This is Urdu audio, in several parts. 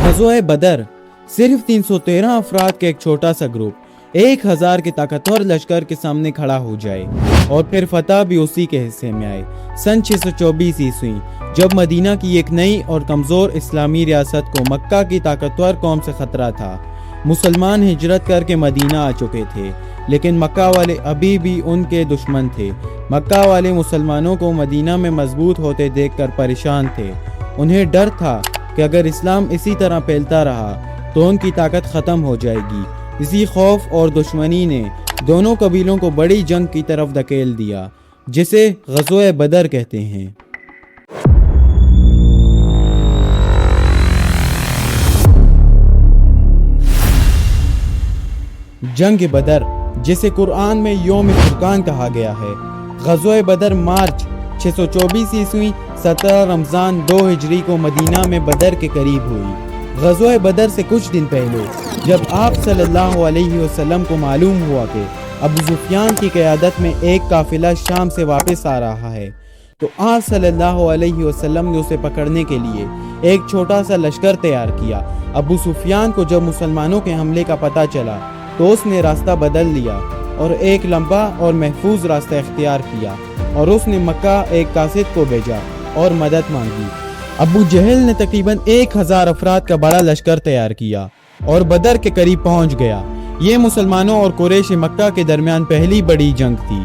غزوہ بدر صرف 313 افراد کے ایک چھوٹا سا گروپ 1000 کے طاقتور لشکر کے سامنے کھڑا ہو جائے اور پھر فتح بھی اسی کے حصے میں آئے۔ سن 624 عیسوی جب مدینہ کی ایک نئی اور کمزور اسلامی ریاست کو مکہ کی طاقتور قوم سے خطرہ تھا، مسلمان ہجرت کر کے مدینہ آ چکے تھے، لیکن مکہ والے ابھی بھی ان کے دشمن تھے۔ مکہ والے مسلمانوں کو مدینہ میں مضبوط ہوتے دیکھ کر پریشان تھے۔ انہیں ڈر تھا کہ اگر اسلام اسی طرح پھیلتا رہا تو ان کی طاقت ختم ہو جائے گی۔ اسی خوف اور دشمنی نے دونوں قبیلوں کو بڑی جنگ کی طرف دھکیل دیا، جسے غزوہ بدر کہتے ہیں۔ جنگ بدر، جسے قرآن میں یوم فرقان کہا گیا ہے۔ غزوہ بدر مارچ 624 عیسوی 17 رمضان 2 ہجری کو مدینہ میں بدر کے قریب ہوئی۔ غزوہ بدر سے کچھ دن پہلے جب آپ صلی اللہ علیہ وسلم کو معلوم ہوا کہ ابو سفیان کی قیادت میں ایک قافلہ شام سے واپس آ رہا ہے، تو آپ صلی اللہ علیہ وسلم نے اسے پکڑنے کے لیے ایک چھوٹا سا لشکر تیار کیا۔ ابو سفیان کو جب مسلمانوں کے حملے کا پتہ چلا تو اس نے راستہ بدل لیا اور ایک لمبا اور محفوظ راستہ اختیار کیا، اور اس نے مکہ ایک قاصد کو بھیجا اور مدد مانگی۔ ابو جہل نے تقریباً 1000 افراد کا بڑا لشکر تیار کیا اور بدر کے قریب پہنچ گیا۔ یہ مسلمانوں اور قریش مکہ کے درمیان پہلی بڑی جنگ تھی۔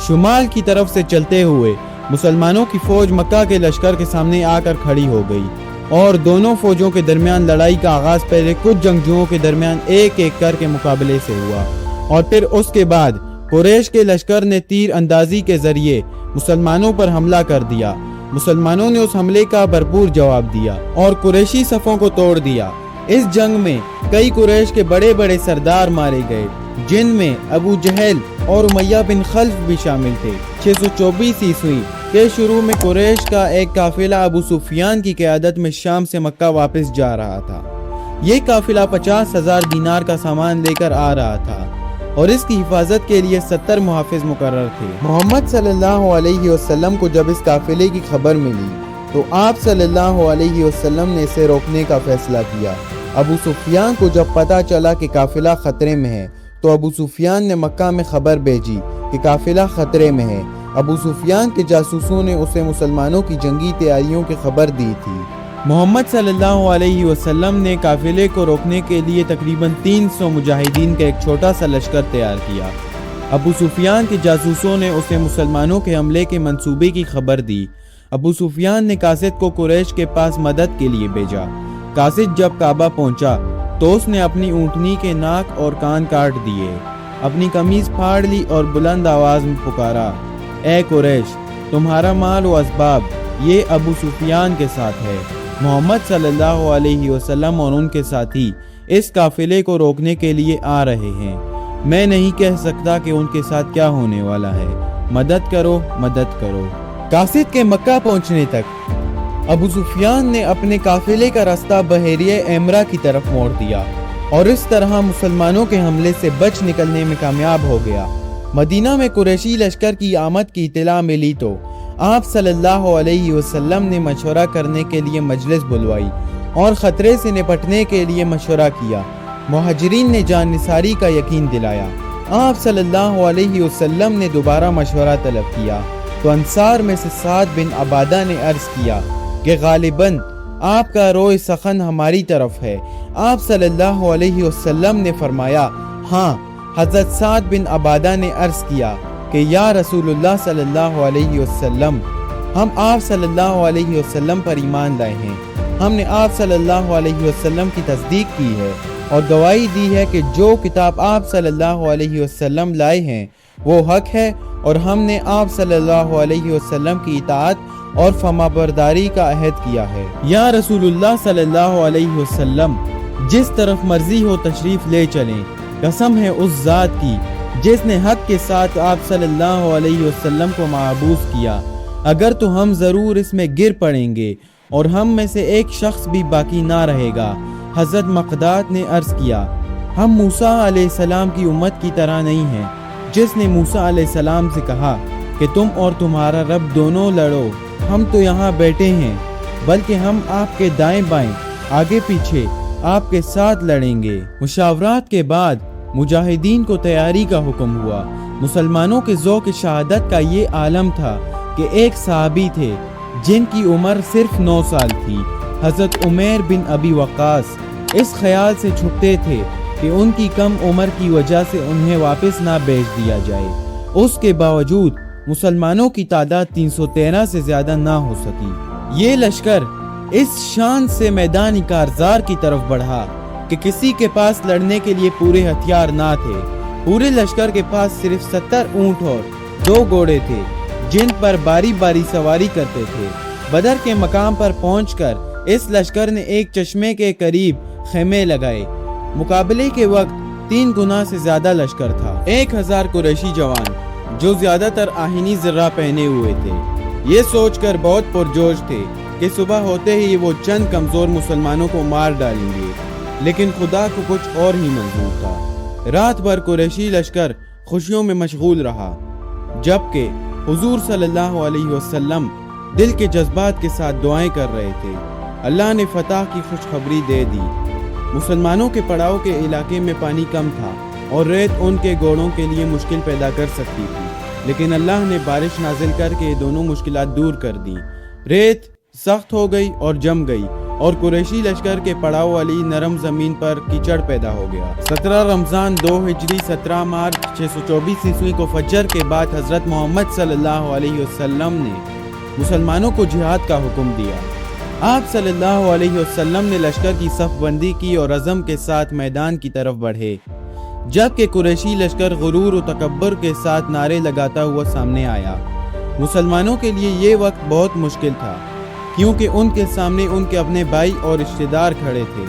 شمال کی طرف سے چلتے ہوئے مسلمانوں کی فوج مکہ کے لشکر کے سامنے آ کر کھڑی ہو گئی، اور دونوں فوجوں کے درمیان لڑائی کا آغاز پہلے کچھ جنگجوؤں کے درمیان ایک ایک کر کے مقابلے سے ہوا، اور پھر اس کے بعد قریش کے لشکر نے تیر اندازی کے ذریعے مسلمانوں پر حملہ کر دیا۔ مسلمانوں نے اس حملے کا بھرپور جواب دیا اور قریشی صفوں کو توڑ دیا۔ اس جنگ میں کئی قریش کے بڑے بڑے سردار مارے گئے، جن میں ابو جہل اور امیہ بن خلف بھی شامل تھے۔ 624 عیسوی کے شروع میں قریش کا ایک قافلہ ابو سفیان کی قیادت میں شام سے مکہ واپس جا رہا تھا۔ یہ قافلہ 50,000 دینار کا سامان لے کر آ رہا تھا، اور اس کی حفاظت کے لیے 70 محافظ مقرر تھے۔ محمد صلی اللہ علیہ وسلم کو جب اس قافلے کی خبر ملی تو آپ صلی اللہ علیہ وسلم نے اسے روکنے کا فیصلہ کیا۔ ابو سفیان کو جب پتہ چلا کہ قافلہ خطرے میں ہے تو ابو سفیان نے مکہ میں خبر بھیجی کہ قافلہ خطرے میں ہے۔ ابو سفیان کے جاسوسوں نے اسے مسلمانوں کی جنگی تیاریوں کی خبر دی تھی۔ محمد صلی اللہ علیہ وسلم نے قافلے کو روکنے کے لیے تقریباً 300 مجاہدین کا ایک چھوٹا سا لشکر تیار کیا۔ ابو سفیان کے جاسوسوں نے اسے مسلمانوں کے حملے کے منصوبے کی خبر دی۔ ابو سفیان نے قاصد کو قریش کے پاس مدد کے لیے بھیجا۔ قاصد جب کعبہ پہنچا تو اس نے اپنی اونٹنی کے ناک اور کان کاٹ دیے، اپنی قمیض پھاڑ لی اور بلند آواز میں پکارا، اے قریش، تمہارا مال و اسباب یہ ابو سفیان کے ساتھ ہے۔ محمد صلی اللہ علیہ وسلم اور ان کے ساتھی اس قافلے کو روکنے کے لیے آ رہے ہیں۔ میں نہیں کہہ سکتا کہ ان کے ساتھ کیا ہونے والا ہے۔ مدد کرو، مدد کرو۔ قاصد کے مکہ پہنچنے تک ابو سفیان نے اپنے قافلے کا راستہ بحیرہ ایمرا کی طرف موڑ دیا، اور اس طرح مسلمانوں کے حملے سے بچ نکلنے میں کامیاب ہو گیا۔ مدینہ میں قریشی لشکر کی آمد کی اطلاع ملی تو آپ صلی اللہ علیہ وسلم نے مشورہ کرنے کے لیے مجلس بلوائی اور خطرے سے نپٹنے کے لیے مشورہ کیا۔ مہاجرین نے جان نثاری کا یقین دلایا۔ آپ صلی اللہ علیہ وسلم نے دوبارہ مشورہ طلب کیا تو انصار میں سے سعد بن عبادہ نے عرض کیا کہ غالباً آپ کا روئے سخن ہماری طرف ہے۔ آپ صلی اللہ علیہ وسلم نے فرمایا، ہاں۔ حضرت سعد بن عبادہ نے عرض کیا کہ یا رسول اللہ صلی اللہ علیہ وسلم، ہم آپ صلی اللہ علیہ وسلم پر ایمان لائے ہیں۔ ہم نے آپ صلی اللہ علیہ وسلم کی تصدیق کی ہے اور گواہی دی ہے کہ جو کتاب آپ صلی اللہ علیہ وسلم لائے ہیں وہ حق ہے، اور ہم نے آپ صلی اللہ علیہ وسلم کی اطاعت اور فرمانبرداری کا عہد کیا ہے۔ یا رسول اللہ صلی اللہ علیہ وسلم، جس طرف مرضی ہو تشریف لے چلیں، قسم ہے اس ذات کی جس نے حق کے ساتھ آپ صلی اللہ علیہ وسلم کو محبوس کیا، اگر تو ہم ضرور اس میں گر پڑیں گے اور ہم میں سے ایک شخص بھی باقی نہ رہے گا۔ حضرت مقداد نے عرض کیا، ہم موسیٰ علیہ السلام کی امت کی طرح نہیں ہیں، جس نے موسیٰ علیہ السلام سے کہا کہ تم اور تمہارا رب دونوں لڑو، ہم تو یہاں بیٹھے ہیں، بلکہ ہم آپ کے دائیں بائیں، آگے پیچھے آپ کے ساتھ لڑیں گے۔ مشاورات کے بعد مجاہدین کو تیاری کا حکم ہوا۔ مسلمانوں کے ذوق شہادت کا یہ عالم تھا کہ ایک صحابی تھے جن کی عمر صرف 9 سال تھی، حضرت عمیر بن ابی وقاص۔ اس خیال سے چھپتے تھے کہ ان کی کم عمر کی وجہ سے انہیں واپس نہ بھیج دیا جائے۔ اس کے باوجود مسلمانوں کی تعداد 313 سے زیادہ نہ ہو سکی۔ یہ لشکر اس شان سے میدان کارزار کی طرف بڑھا کہ کسی کے پاس لڑنے کے لیے پورے ہتھیار نہ تھے۔ پورے لشکر کے پاس صرف 70 اونٹ اور 2 گھوڑے تھے جن پر باری باری سواری کرتے تھے۔ بدر کے مقام پر پہنچ کر اس لشکر نے ایک چشمے کے قریب خیمے لگائے۔ مقابلے کے وقت 3 گنا سے زیادہ لشکر تھا۔ 1000 قریشی جوان جو زیادہ تر آہنی زرہ پہنے ہوئے تھے، یہ سوچ کر بہت پرجوش تھے کہ صبح ہوتے ہی وہ چند کمزور مسلمانوں کو مار ڈالیں گے، لیکن خدا کو کچھ اور ہی منظور تھا۔ رات بھر قریشی لشکر خوشیوں میں مشغول رہا، جبکہ حضور صلی اللہ علیہ وسلم دل کے جذبات کے ساتھ دعائیں کر رہے تھے۔ اللہ نے فتح کی خوشخبری دے دی۔ مسلمانوں کے پڑاؤ کے علاقے میں پانی کم تھا اور ریت ان کے گھوڑوں کے لیے مشکل پیدا کر سکتی تھی، لیکن اللہ نے بارش نازل کر کے یہ دونوں مشکلات دور کر دی۔ ریت سخت ہو گئی اور جم گئی اور قریشی لشکر کے پڑاؤ والی نرم زمین پر کیچڑ پیدا ہو گیا۔ 17 رمضان 2 ہجری 17 مارچ 624 عیسوی کو فجر کے بعد حضرت محمد صلی اللہ علیہ وسلم نے مسلمانوں کو جہاد کا حکم دیا۔ آپ صلی اللہ علیہ وسلم نے لشکر کی صف بندی کی اور عزم کے ساتھ میدان کی طرف بڑھے، جبکہ قریشی لشکر غرور و تکبر کے ساتھ نعرے لگاتا ہوا سامنے آیا۔ مسلمانوں کے لیے یہ وقت بہت مشکل تھا، کیونکہ ان کے سامنے ان کے اپنے بھائی اور رشتہ دار کھڑے تھے۔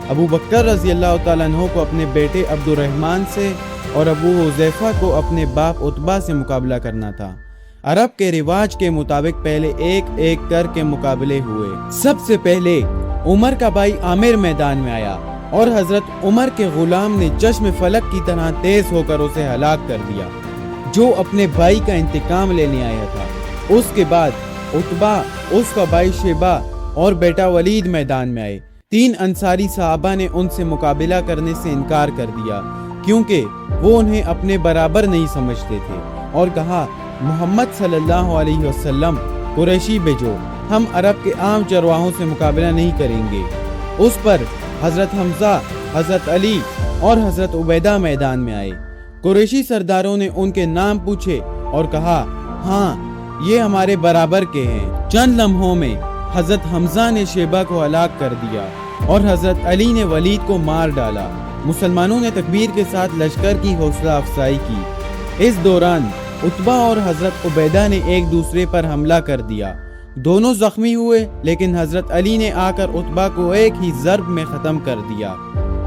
ابو بکر رضی اللہ تعالیٰ عنہ کو اپنے بیٹے عبد الرحمن سے اور ابو حذیفہ کو اپنے باپ عتبہ سے مقابلہ کرنا تھا۔ عرب کے رواج کے مطابق پہلے ایک ایک کر کے مقابلے ہوئے۔ سب سے پہلے عمر کا بھائی عامر میدان میں آیا اور حضرت عمر کے غلام نے چشم فلک کی طرح تیز ہو کر اسے ہلاک کر دیا، جو اپنے بھائی کا انتقام لینے آیا تھا۔ اس کے بعد عتبہ، اس کا بھائی شیبہ اور بیٹا ولید میدان میں آئے۔ 3 انصاری صحابہ نے ان سے مقابلہ کرنے سے انکار کر دیا، کیونکہ وہ انہیں اپنے برابر نہیں سمجھتے تھے، اور کہا محمد صلی اللہ علیہ وسلم قریشی بھیجو، ہم عرب کے عام چرواہوں سے مقابلہ نہیں کریں گے۔ اس پر حضرت حمزہ، حضرت علی اور حضرت عبیدہ میدان میں آئے۔ قریشی سرداروں نے ان کے نام پوچھے اور کہا ہاں یہ ہمارے برابر کے ہیں۔ چند لمحوں میں حضرت حمزہ نے شیبہ کو ہلاک کر دیا اور حضرت علی نے ولید کو مار ڈالا۔ مسلمانوں نے تکبیر کے ساتھ لشکر کی حوصلہ افزائی کی۔ اس دوران عتبہ اور حضرت عبیدہ نے ایک دوسرے پر حملہ کر دیا۔ دونوں زخمی ہوئے، لیکن حضرت علی نے آ کر عتبہ کو ایک ہی ضرب میں ختم کر دیا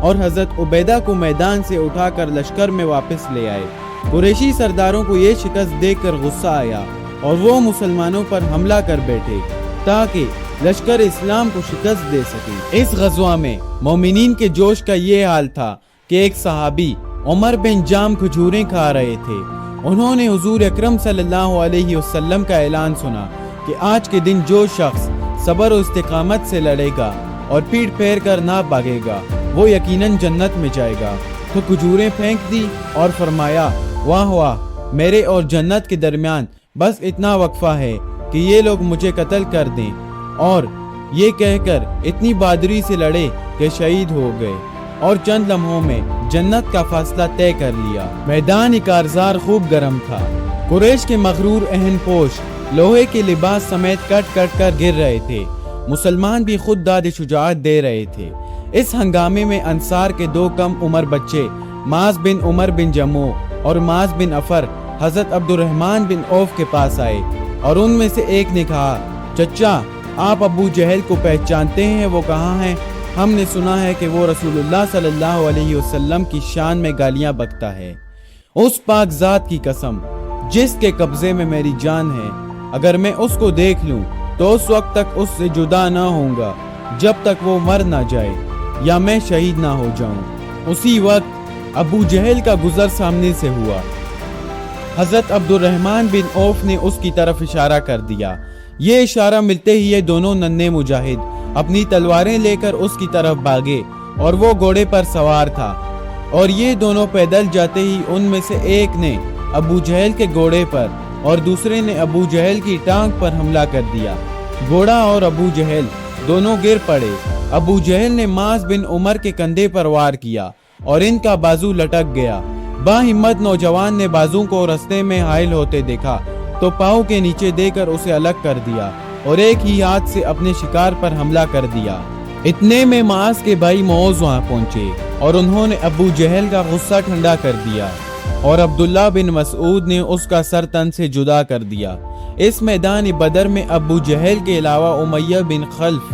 اور حضرت عبیدہ کو میدان سے اٹھا کر لشکر میں واپس لے آئے۔ قریشی سرداروں کو یہ شکست دیکھ کر غصہ آیا اور وہ مسلمانوں پر حملہ کر بیٹھے تاکہ لشکر اسلام کو شکست دے سکے۔ اس غزوہ میں مومنین کے جوش کا یہ حال تھا کہ ایک صحابی عمر بن جام کھجوریں کھا رہے تھے۔ انہوں نے حضور اکرم صلی اللہ علیہ وسلم کا اعلان سنا کہ آج کے دن جو شخص صبر و استقامت سے لڑے گا اور پیٹ پھیر کر نہ بھاگے گا وہ یقیناً جنت میں جائے گا۔ تو کھجوریں پھینک دی اور فرمایا واہ واہ، میرے اور جنت کے درمیان بس اتنا وقفہ ہے کہ یہ لوگ مجھے قتل کر دیں، اور یہ کہہ کر اتنی بہادری سے لڑے کہ شہید ہو گئے اور چند لمحوں میں جنت کا فاصلہ طے کر لیا۔ میدان کارزار خوب گرم تھا۔ قریش کے مغرور اہن پوش لوہے کے لباس سمیت کٹ کٹ کر گر رہے تھے۔ مسلمان بھی خود داد شجاعت دے رہے تھے۔ اس ہنگامے میں انصار کے 2 کم عمر بچے معاذ بن عمر بن جموع اور معاذ بن عفر حضرت عبد الرحمن بن عوف کے پاس آئے، اور ان میں سے ایک نے کہا چچا آپ ابو جہل کو پہچانتے ہیں؟ وہ کہاں ہیں؟ ہم نے سنا ہے کہ وہ رسول اللہ صلی اللہ علیہ وسلم کی شان میں گالیاں بکتا ہے۔ اس پاک ذات کی قسم جس کے قبضے میں میری جان ہے، اگر میں اس کو دیکھ لوں تو اس وقت تک اس سے جدا نہ ہوں گا جب تک وہ مر نہ جائے یا میں شہید نہ ہو جاؤں۔ اسی وقت ابو جہل کا گزر سامنے سے ہوا۔ حضرت عبد الرحمن بن عوف نے اس کی طرف اشارہ کر دیا۔ یہ اشارہ ملتے ہی یہ دونوں ننھے مجاہد اپنی تلواریں لے کر اس کی طرف بھاگے اور وہ گھوڑے پر سوار تھا، اور یہ دونوں پیدل جاتے ہی ان میں سے ایک نے ابو جہل کے گھوڑے پر اور دوسرے نے ابو جہل کی ٹانگ پر حملہ کر دیا۔ گھوڑا اور ابو جہل دونوں گر پڑے۔ ابو جہل نے معاذ بن عمر کے کندھے پر وار کیا اور ان کا بازو لٹک گیا۔ باہمت نوجوان نے بازو کو رستے میں حائل ہوتے دیکھا تو پاؤں کے نیچے دے کر اسے الگ کر دیا اور ایک ہی ہاتھ سے اپنے شکار پر حملہ کر دیا۔ اتنے میں معاذ کے بھائی معوذ وہاں پہنچے اور انہوں نے ابو جہل کا غصہ ٹھنڈا کر دیا اور عبداللہ بن مسعود نے اس کا سر تن سے جدا کر دیا۔ اس میدان بدر میں ابو جہل کے علاوہ امیہ بن خلف،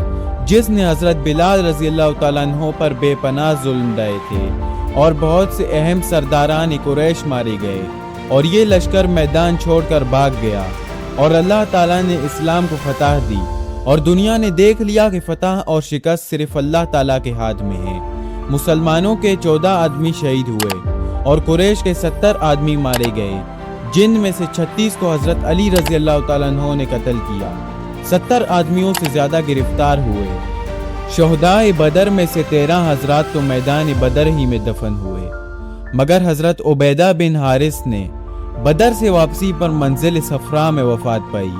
جس نے حضرت بلال رضی اللہ تعالیٰ عنہ پر بے پناہ ظلم ڈھائے تھے، اور بہت سے اہم سرداران قریش مارے گئے، اور یہ لشکر میدان چھوڑ کر بھاگ گیا، اور اللہ تعالیٰ نے اسلام کو فتح دی، اور دنیا نے دیکھ لیا کہ فتح اور شکست صرف اللہ تعالیٰ کے ہاتھ میں ہے۔ مسلمانوں کے 14 آدمی شہید ہوئے اور قریش کے 70 آدمی مارے گئے، جن میں سے 36 کو حضرت علی رضی اللہ تعالیٰ عنہ نے قتل کیا۔ 70 آدمیوں سے زیادہ گرفتار ہوئے۔ شہدائے بدر میں سے 13 حضرات تو میدان بدر ہی میں دفن ہوئے، مگر حضرت عبیدہ بن حارث نے بدر سے واپسی پر منزل صفرا میں وفات پائی،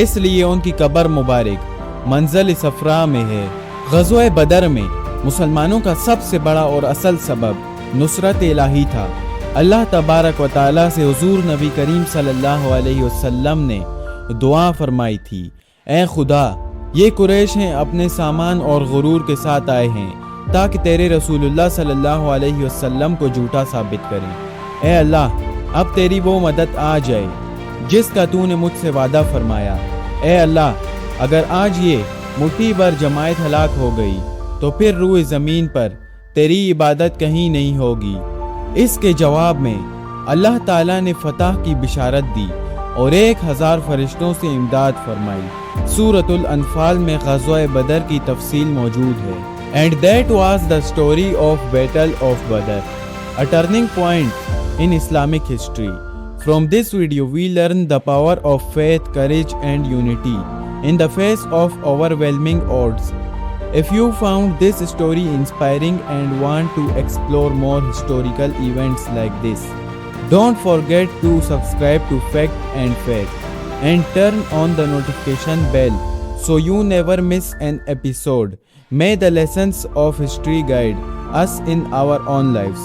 اس لیے ان کی قبر مبارک منزل صفرا میں ہے۔ غزوہ بدر میں مسلمانوں کا سب سے بڑا اور اصل سبب نصرت الہی تھا۔ اللہ تبارک و تعالیٰ سے حضور نبی کریم صلی اللہ علیہ وسلم نے دعا فرمائی تھی، اے خدا، یہ قریش ہیں اپنے سامان اور غرور کے ساتھ آئے ہیں تاکہ تیرے رسول اللہ صلی اللہ علیہ وسلم کو جھوٹا ثابت کریں۔ اے اللہ، اب تیری وہ مدد آ جائے جس کا تو نے مجھ سے وعدہ فرمایا۔ اے اللہ، اگر آج یہ مٹھی بھر جماعت ہلاک ہو گئی تو پھر روئے زمین پر تیری عبادت کہیں نہیں ہوگی۔ اس کے جواب میں اللہ تعالیٰ نے فتح کی بشارت دی اور 1000 فرشتوں سے امداد فرمائی۔ سورۃ الانفال میں غزوہ بدر کی تفصیل موجود ہے۔ And that was the story of Battle of Badr, a turning point in Islamic history. From this video we learn the power of faith, courage and unity in the face of overwhelming odds. If you found this story inspiring and want to explore more historical events like this, don't forget to subscribe to Fact and Fact and turn on the notification bell so you never miss an episode. May the lessons of history guide us in our own lives.